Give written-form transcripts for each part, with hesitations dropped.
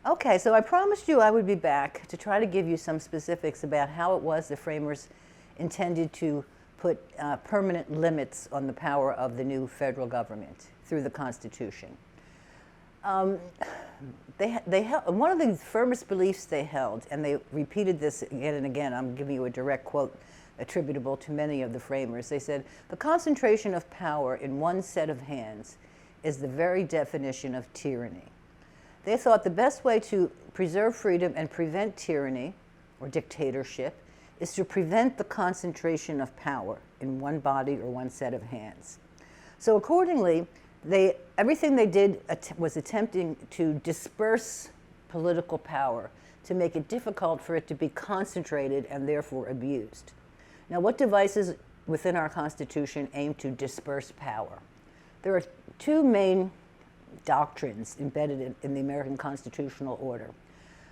Okay, so I promised you I would be back to try to give you some specifics about how it was the framers intended to put permanent limits on the power of the new federal government through the Constitution. One of the firmest beliefs they held, and they repeated this again and again, I'm giving you a direct quote attributable to many of the framers. They said, "The concentration of power in one set of hands is the very definition of tyranny." They thought the best way to preserve freedom and prevent tyranny or dictatorship is to prevent the concentration of power in one body or one set of hands. So accordingly, everything they did was attempting to disperse political power to make it difficult for it to be concentrated and therefore abused. Now, what devices within our Constitution aim to disperse power? There are two main doctrines embedded in the American constitutional order.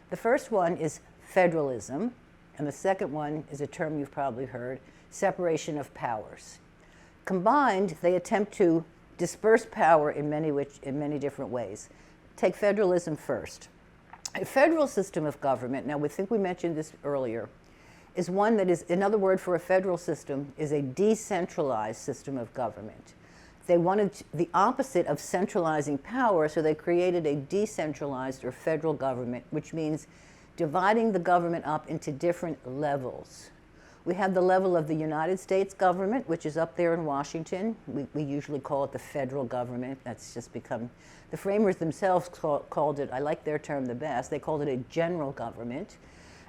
The first one is federalism, and the second one is a term you've probably heard, separation of powers. Combined, they attempt to disperse power in many different ways. Take federalism first. A federal system of government, now we think we mentioned this earlier, is one that is, another word for a federal system is a decentralized system of government. They wanted the opposite of centralizing power, so they created a decentralized or federal government, which means dividing the government up into different levels. We have the level of the United States government, which is up there in Washington. We usually call it the federal government. That's just become, the framers themselves called it, I like their term the best, they called it a general government.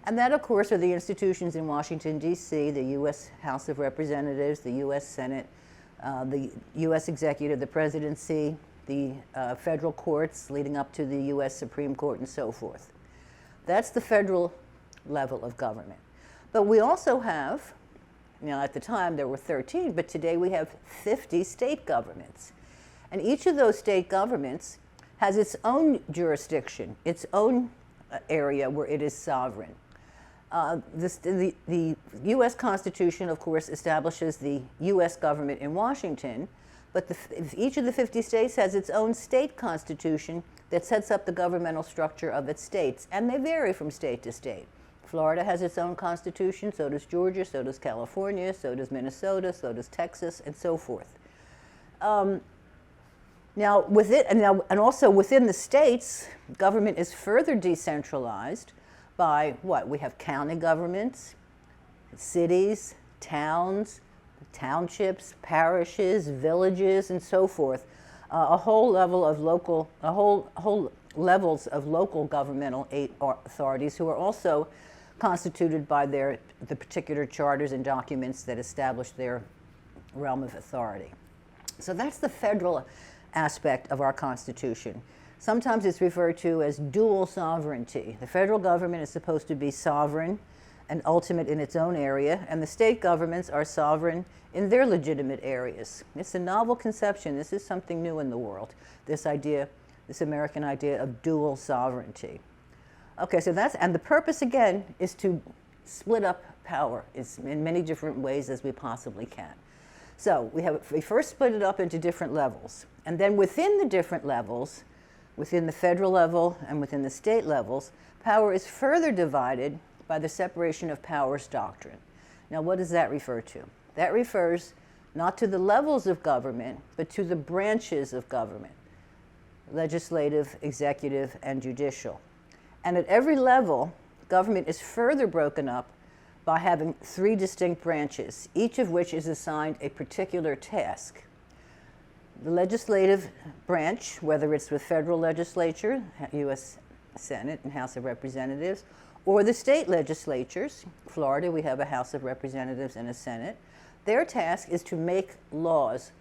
And that, of course, are the institutions in Washington, D.C., the U.S. House of Representatives, the U.S. Senate, the U.S. Executive, the presidency, the federal courts leading up to the U.S. Supreme Court, and so forth. That's the federal level of government. But we also have, at the time there were 13, but today we have 50 state governments. And each of those state governments has its own jurisdiction, its own area where it is sovereign. The U.S. Constitution, of course, establishes the U.S. government in Washington, but each of the 50 states has its own state constitution that sets up the governmental structure of its states, and they vary from state to state. Florida has its own constitution, so does Georgia, so does California, so does Minnesota, so does Texas, and so forth. Now, also within the states, government is further decentralized by what? We have county governments, cities, towns, townships, parishes, villages, and so forth. A whole levels of local governmental authorities who are also constituted by the particular charters and documents that establish their realm of authority. So that's the federal aspect of our Constitution. Sometimes it's referred to as dual sovereignty. The federal government is supposed to be sovereign and ultimate in its own area, and the state governments are sovereign in their legitimate areas. It's a novel conception. This is something new in the world, this American idea of dual sovereignty. Okay, so and the purpose again is to split up power in many different ways as we possibly can. So we first split it up into different levels, and then within the different levels, within the federal level and within the state levels, power is further divided by the separation of powers doctrine. Now, what does that refer to? That refers not to the levels of government, but to the branches of government: legislative, executive, and judicial. And at every level, government is further broken up by having 3 distinct branches, each of which is assigned a particular task. The legislative branch, whether it's the federal legislature, U.S. Senate and House of Representatives, or the state legislatures, Florida, we have a House of Representatives and a Senate, their task is to make laws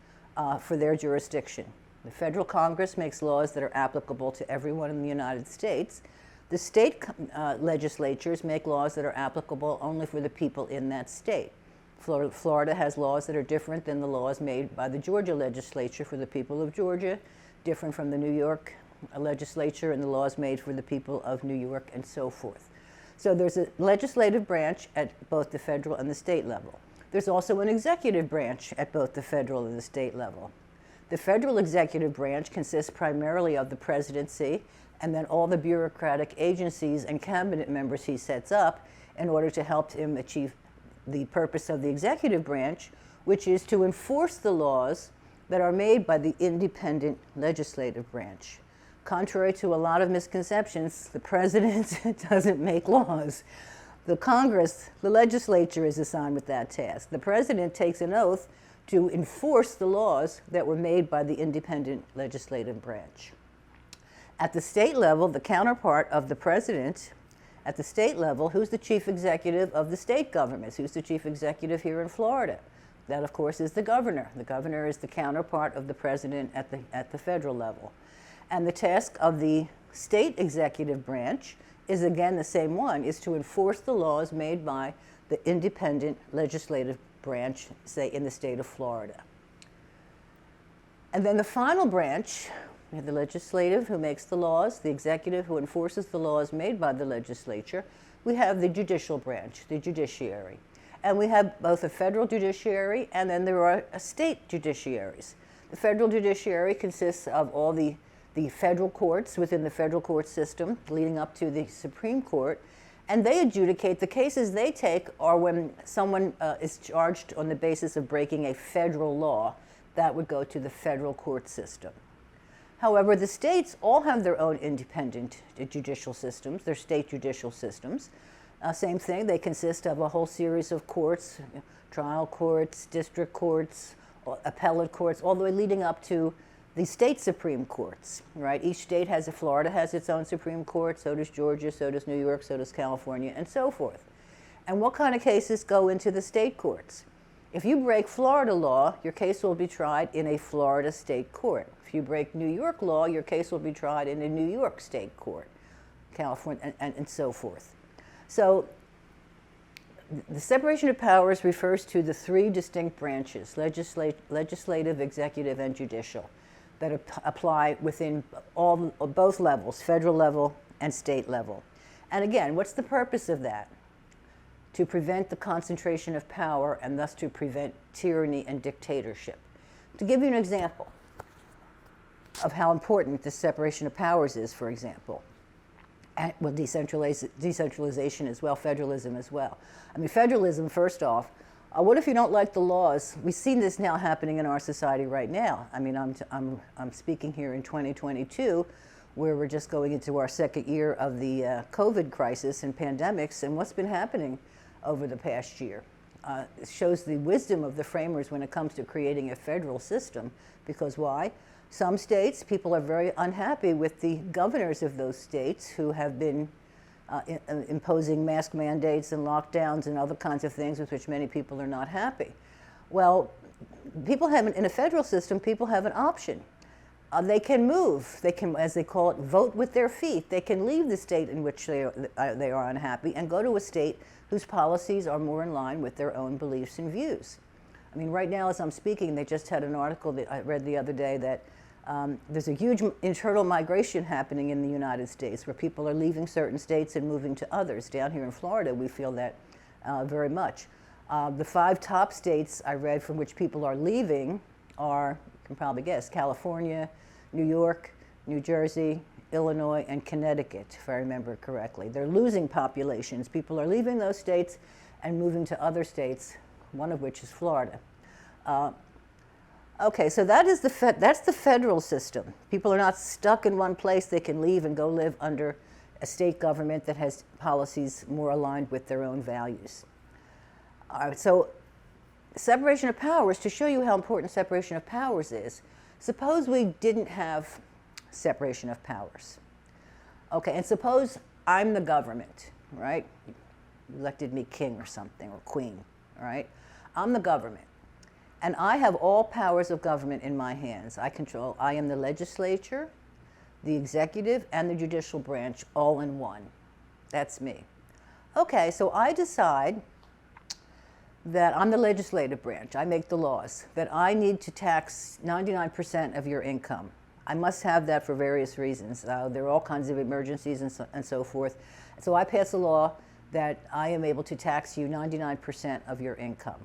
for their jurisdiction. The federal Congress makes laws that are applicable to everyone in the United States. The state legislatures make laws that are applicable only for the people in that state. Florida has laws that are different than the laws made by the Georgia legislature for the people of Georgia, different from the New York legislature and the laws made for the people of New York, and so forth. So there's a legislative branch at both the federal and the state level. There's also an executive branch at both the federal and the state level. The federal executive branch consists primarily of the presidency and then all the bureaucratic agencies and cabinet members he sets up in order to help him achieve the purpose of the executive branch, which is to enforce the laws that are made by the independent legislative branch. Contrary to a lot of misconceptions, the president doesn't make laws. The Congress, the legislature, is assigned with that task. The president takes an oath to enforce the laws that were made by the independent legislative branch. At the state level, the counterpart of the president, at the state level, who's the chief executive of the state governments? Who's the chief executive here in Florida? That, of course, is the governor. The governor is the counterpart of the president at the federal level. And the task of the state executive branch is, again, the same one, is to enforce the laws made by the independent legislative branch, say, in the state of Florida. And then the final branch, we have the legislative who makes the laws, the executive who enforces the laws made by the legislature. We have the judicial branch, the judiciary. And we have both a federal judiciary and then there are state judiciaries. The federal judiciary consists of all the federal courts within the federal court system leading up to the Supreme Court, and they adjudicate. The cases they take are when someone is charged on the basis of breaking a federal law. That would go to the federal court system. However, the states all have their own independent judicial systems, their state judicial systems. Same thing, they consist of a whole series of courts, trial courts, district courts, appellate courts, all the way leading up to the state Supreme Courts, right? Each state has, Florida has its own Supreme Court, so does Georgia, so does New York, so does California, and so forth. And what kind of cases go into the state courts? If you break Florida law, your case will be tried in a Florida state court. If you break New York law, your case will be tried in a New York state court, California, and so forth. So the separation of powers refers to the three distinct branches, legislative, executive, and judicial, that apply within both levels, federal level and state level. And again, what's the purpose of that? To prevent the concentration of power and thus to prevent tyranny and dictatorship. To give you an example of how important this separation of powers is, for example, and well, decentralization as well, federalism as well. I mean, federalism, first off, what if you don't like the laws? We've seen this now happening in our society right now. I mean, I'm speaking here in 2022, where we're just going into our second year of the COVID crisis and pandemics, and what's been happening over the past year. It shows the wisdom of the framers when it comes to creating a federal system, because why? Some states, people are very unhappy with the governors of those states who have been imposing mask mandates and lockdowns and other kinds of things with which many people are not happy. Well, people have, in a federal system, people have an option. They can move. They can, as they call it, vote with their feet. They can leave the state in which they are unhappy and go to a state whose policies are more in line with their own beliefs and views. I mean, right now, as I'm speaking, they just had an article that I read the other day that there's a huge internal migration happening in the United States where people are leaving certain states and moving to others. Down here in Florida, we feel that very much. The 5 top states I read from which people are leaving are, you can probably guess, California, New York, New Jersey, Illinois, and Connecticut, if I remember correctly. They're losing populations. People are leaving those states and moving to other states, one of which is Florida. Okay, so that's the federal system. People are not stuck in one place. They can leave and go live under a state government that has policies more aligned with their own values. All right, so separation of powers, to show you how important separation of powers is, suppose we didn't have separation of powers. Okay, and suppose I'm the government, right? You elected me king or something, or queen, all right? I'm the government. And I have all powers of government in my hands. I am the legislature, the executive, and the judicial branch all in one. That's me. Okay, so I decide that I'm the legislative branch. I make the laws, that I need to tax 99% of your income. I must have that for various reasons. There are all kinds of emergencies and so forth. So I pass a law that I am able to tax you 99% of your income.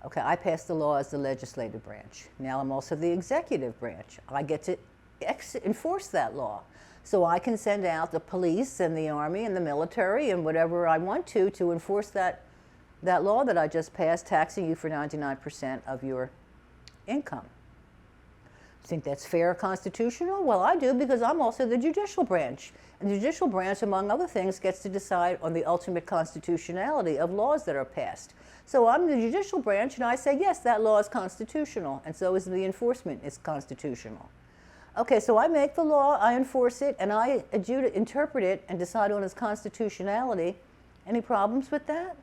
Okay, I pass the law as the legislative branch. Now I'm also the executive branch. I get to enforce that law. So I can send out the police and the army and the military and whatever I want to enforce that law that I just passed, taxing you for 99% of your income. Think that's fair or constitutional? Well, I do, because I'm also the judicial branch. And the judicial branch, among other things, gets to decide on the ultimate constitutionality of laws that are passed. So I'm the judicial branch, and I say, yes, that law is constitutional, and so is the enforcement is constitutional. Okay, so I make the law, I enforce it, and I interpret it and decide on its constitutionality. Any problems with that?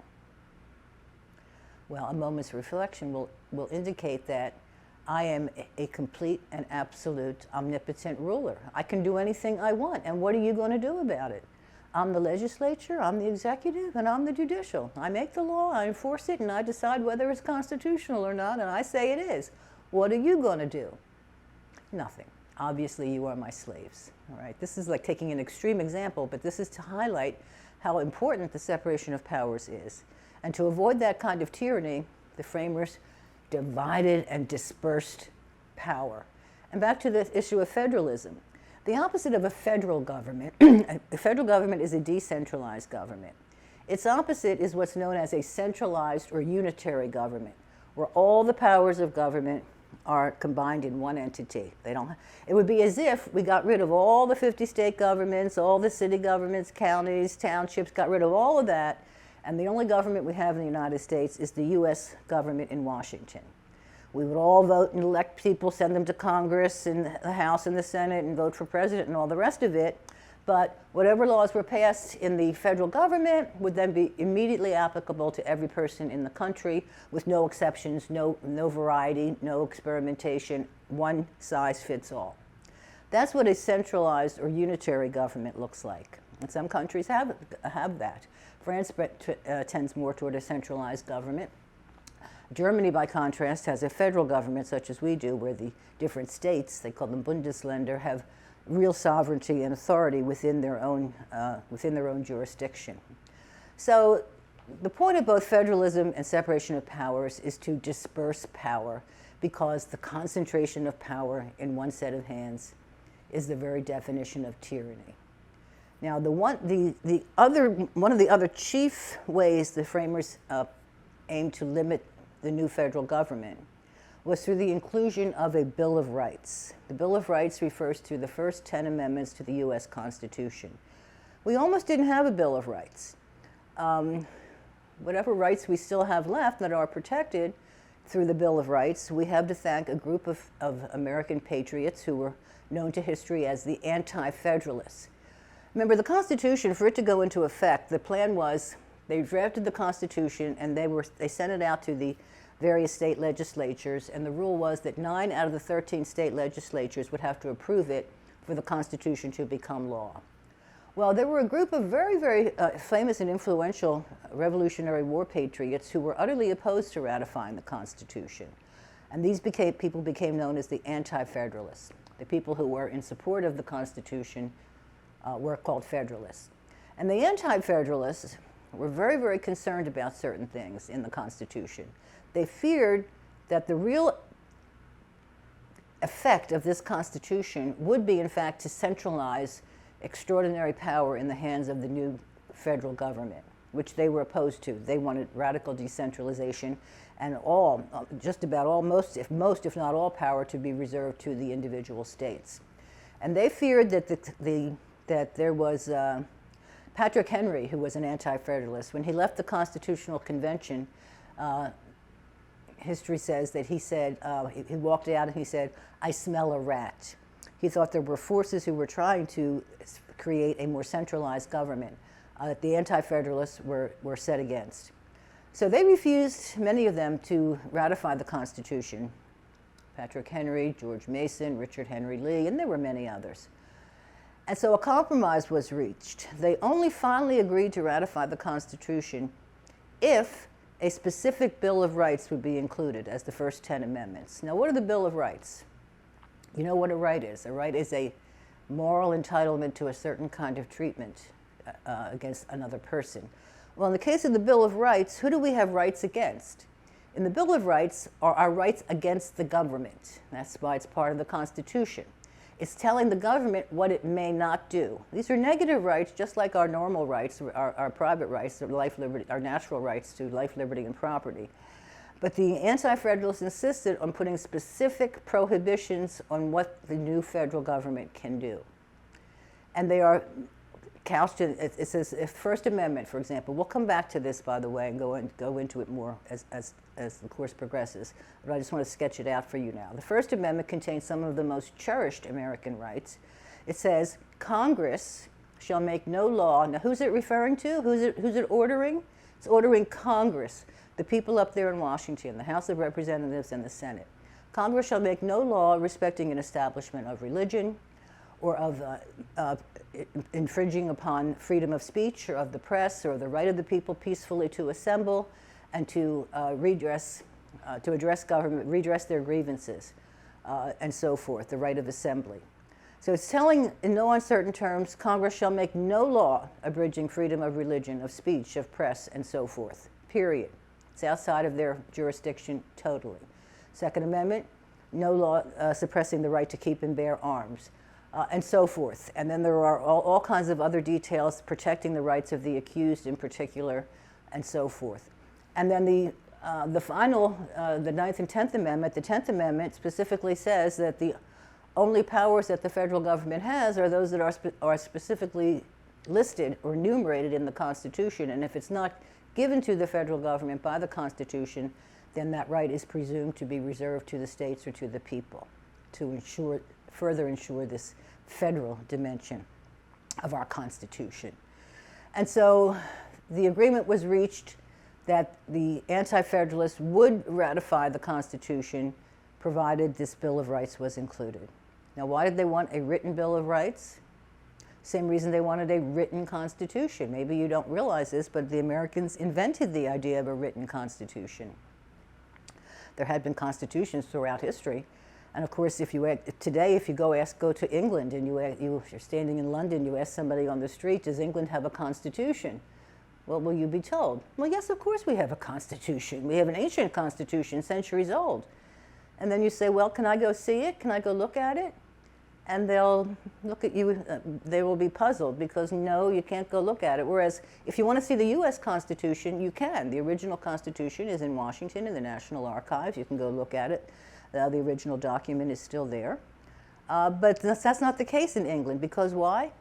Well, a moment's reflection will indicate that I am a complete and absolute omnipotent ruler. I can do anything I want, and what are you going to do about it? I'm the legislature, I'm the executive, and I'm the judicial. I make the law, I enforce it, and I decide whether it's constitutional or not, and I say it is. What are you going to do? Nothing. Obviously, you are my slaves. All right? This is like taking an extreme example, but this is to highlight how important the separation of powers is. And to avoid that kind of tyranny, the framers divided and dispersed power. And back to the issue of federalism. The opposite of a federal government, the federal government is a decentralized government. Its opposite is what's known as a centralized or unitary government, where all the powers of government are combined in one entity. It would be as if we got rid of all the 50 state governments, all the city governments, counties, townships, got rid of all of that, and the only government we have in the United States is the U.S. government in Washington. We would all vote and elect people, send them to Congress and the House and the Senate, and vote for president and all the rest of it. But whatever laws were passed in the federal government would then be immediately applicable to every person in the country, with no exceptions, no variety, no experimentation, one size fits all. That's what a centralized or unitary government looks like. And some countries have that. France tends more toward a centralized government. Germany, by contrast, has a federal government such as we do, where the different states, they call them Bundesländer, have real sovereignty and authority within their own jurisdiction. So the point of both federalism and separation of powers is to disperse power, because the concentration of power in one set of hands is the very definition of tyranny. Now, one of the other chief ways the framers aimed to limit the new federal government was through the inclusion of a Bill of Rights. The Bill of Rights refers to the first 10 amendments to the U.S. Constitution. We almost didn't have a Bill of Rights. Whatever rights we still have left that are protected through the Bill of Rights, we have to thank a group of American patriots who were known to history as the Anti-Federalists. Remember, the Constitution, for it to go into effect, the plan was they drafted the Constitution and they sent it out to the various state legislatures, and the rule was that 9 out of the 13 state legislatures would have to approve it for the Constitution to become law. Well, there were a group of very, very famous and influential Revolutionary War patriots who were utterly opposed to ratifying the Constitution. And these people became known as the Anti-Federalists. The people who were in support of the Constitution were called Federalists. And the Anti-Federalists were very, very concerned about certain things in the Constitution. They feared that the real effect of this Constitution would be, in fact, to centralize extraordinary power in the hands of the new federal government, which they were opposed to. They wanted radical decentralization and just about all, most if not all, power to be reserved to the individual states. And they feared that that there was Patrick Henry, who was an Anti-Federalist. When he left the Constitutional Convention, history says that he said, he walked out and he said, "I smell a rat." He thought there were forces who were trying to create a more centralized government that the Anti-Federalists were set against. So they refused, many of them, to ratify the Constitution. Patrick Henry, George Mason, Richard Henry Lee, and there were many others. And so a compromise was reached. They only finally agreed to ratify the Constitution if a specific Bill of Rights would be included as the first 10 amendments. Now, what are the Bill of Rights? You know what a right is. A right is a moral entitlement to a certain kind of treatment against another person. Well, in the case of the Bill of Rights, who do we have rights against? In the Bill of Rights are our rights against the government. That's why it's part of the Constitution. It's telling the government what it may not do. These are negative rights, just like our normal rights, our private rights, life, liberty, our natural rights to life, liberty, and property. But the Anti-Federalists insisted on putting specific prohibitions on what the new federal government can do. And they are couched in, it says, First Amendment, for example. We'll come back to this, by the way, and go into it more as the course progresses. But I just want to sketch it out for you now. The First Amendment contains some of the most cherished American rights. It says, Congress shall make no law. Now, who's it referring to? Who's it ordering? It's ordering Congress, the people up there in Washington, the House of Representatives and the Senate. Congress shall make no law respecting an establishment of religion or of infringing upon freedom of speech or of the press or the right of the people peacefully to assemble and to address government, redress their grievances, and so forth, the right of assembly. So it's telling, in no uncertain terms, Congress shall make no law abridging freedom of religion, of speech, of press, and so forth, period. It's outside of their jurisdiction totally. Second Amendment, no law suppressing the right to keep and bear arms. And so forth. And then there are all kinds of other details protecting the rights of the accused in particular, and so forth. And then the final, the 9th and 10th Amendment, the 10th Amendment specifically says that the only powers that the federal government has are those that are specifically listed or enumerated in the Constitution. And if it's not given to the federal government by the Constitution, then that right is presumed to be reserved to the states or to the people to further ensure this federal dimension of our Constitution. And so the agreement was reached that the Anti-Federalists would ratify the Constitution provided this Bill of Rights was included. Now, why did they want a written Bill of Rights? Same reason they wanted a written Constitution. Maybe you don't realize this, but the Americans invented the idea of a written Constitution. There had been constitutions throughout history. And of course, today, if you go to England and if you're standing in London, you ask somebody on the street, does England have a constitution? What will you be told? Well, yes, of course we have a constitution. We have an ancient constitution, centuries old. And then you say, well, can I go see it? Can I go look at it? And they'll look at you, they will be puzzled because no, you can't go look at it. Whereas if you want to see the US Constitution, you can. The original Constitution is in Washington in the National Archives. You can go look at it. The original document is still there. But that's not the case in England, because why?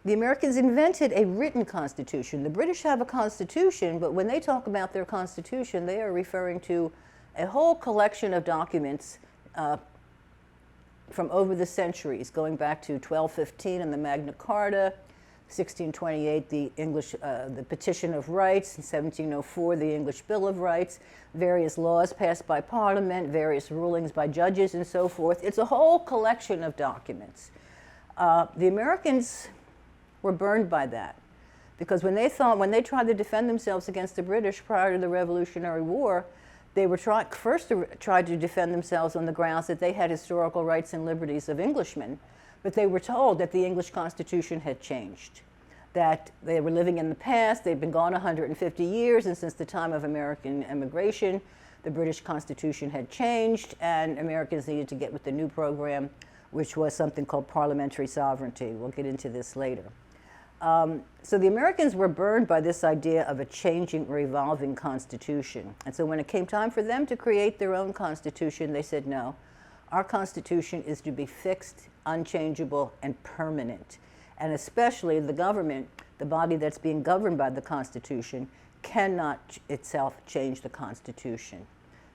The Americans invented a written constitution. The British have a constitution, but when they talk about their constitution, they are referring to a whole collection of documents from over the centuries, going back to 1215 and the Magna Carta, 1628, the Petition of Rights, in 1704, the English Bill of Rights, various laws passed by Parliament, various rulings by judges, and so forth. It's a whole collection of documents. The Americans were burned by that because when they tried to defend themselves against the British prior to the Revolutionary War, they were first to try to defend themselves on the grounds that they had historical rights and liberties of Englishmen. But they were told that the English Constitution had changed, that they were living in the past, they'd been gone 150 years, and since the time of American immigration, the British Constitution had changed, and Americans needed to get with the new program, which was something called parliamentary sovereignty. We'll get into this later. So the Americans were burned by this idea of a changing or evolving Constitution. And so when it came time for them to create their own Constitution, they said, no, our Constitution is to be fixed, unchangeable, and permanent. And especially the government, the body that's being governed by the Constitution, cannot itself change the Constitution.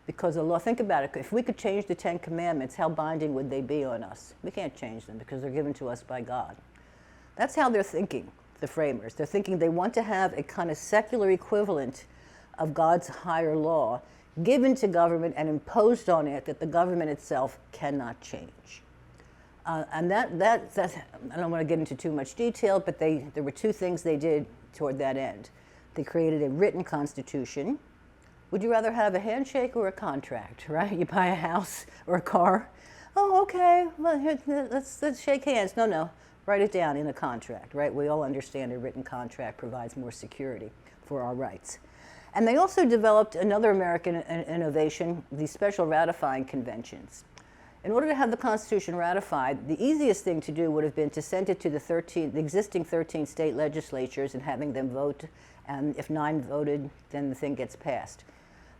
Because the law, think about it, if we could change the 10 Commandments, how binding would they be on us? We can't change them because they're given to us by God. That's how they're thinking, the framers. They're thinking they want to have a kind of secular equivalent of God's higher law given to government and imposed on it that the government itself cannot change. And that I don't want to get into too much detail, but there were two things they did toward that end. They created a written constitution. Would you rather have a handshake or a contract, right? You buy a house or a car. Oh, okay, well, here, let's shake hands. No, write it down in a contract, right? We all understand a written contract provides more security for our rights. And they also developed another American innovation, the special ratifying conventions. In order to have the Constitution ratified, the easiest thing to do would have been to send it to the existing 13 state legislatures and having them vote, and if 9 voted, then the thing gets passed.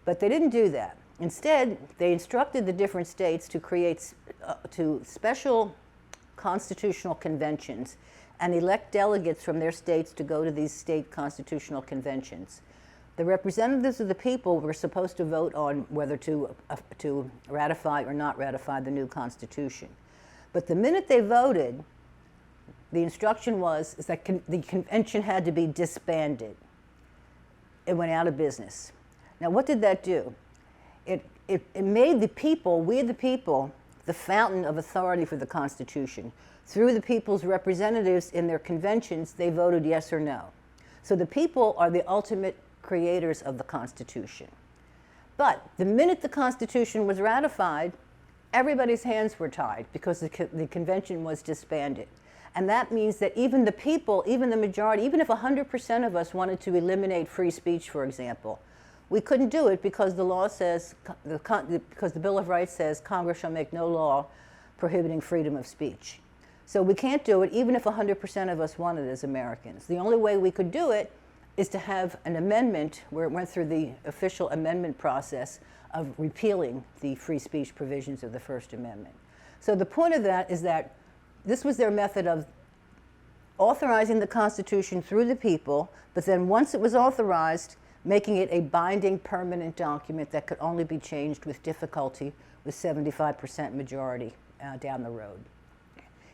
But they didn't do that. Instead, they instructed the different states to create special constitutional conventions and elect delegates from their states to go to these state constitutional conventions. The representatives of the people were supposed to vote on whether to ratify or not ratify the new Constitution. But the minute they voted, the instruction was that the convention had to be disbanded. It went out of business. Now, what did that do? It made the people, we the people, the fountain of authority for the Constitution. Through the people's representatives in their conventions, they voted yes or no. So the people are the ultimate creators of the Constitution. But the minute the Constitution was ratified, everybody's hands were tied because the convention was disbanded. And that means that even the people, even the majority, even if 100% of us wanted to eliminate free speech, for example, we couldn't do it because the law says, because the Bill of Rights says Congress shall make no law prohibiting freedom of speech. So we can't do it even if 100% of us wanted it as Americans. The only way we could do it is to have an amendment where it went through the official amendment process of repealing the free speech provisions of the First Amendment. So the point of that is that this was their method of authorizing the Constitution through the people, but then once it was authorized, making it a binding permanent document that could only be changed with difficulty with 75% majority down the road.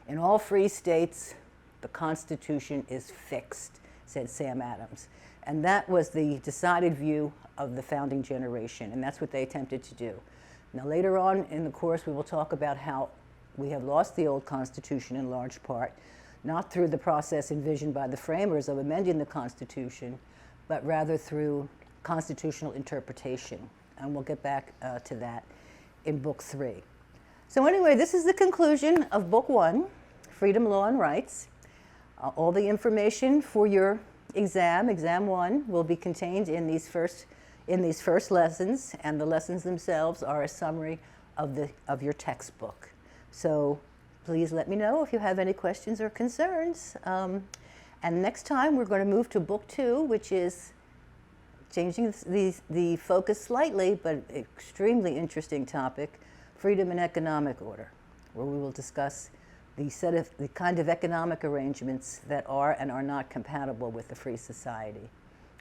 In all free states, the Constitution is fixed, said Sam Adams. And that was the decided view of the founding generation, and that's what they attempted to do. Now, later on in the course, we will talk about how we have lost the old Constitution in large part, not through the process envisioned by the framers of amending the Constitution, but rather through constitutional interpretation. And we'll get back to that in Book 3. So anyway, this is the conclusion of Book 1, Freedom, Law, and Rights. All the information for your exam, Exam 1, will be contained in these first lessons, and the lessons themselves are a summary of your textbook. So please let me know if you have any questions or concerns. And next time we're going to move to Book 2, which is changing the focus slightly, but extremely interesting topic, Freedom and Economic Order, where we will discuss the kind of economic arrangements that are and are not compatible with the free society.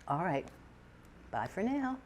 All right, bye for now.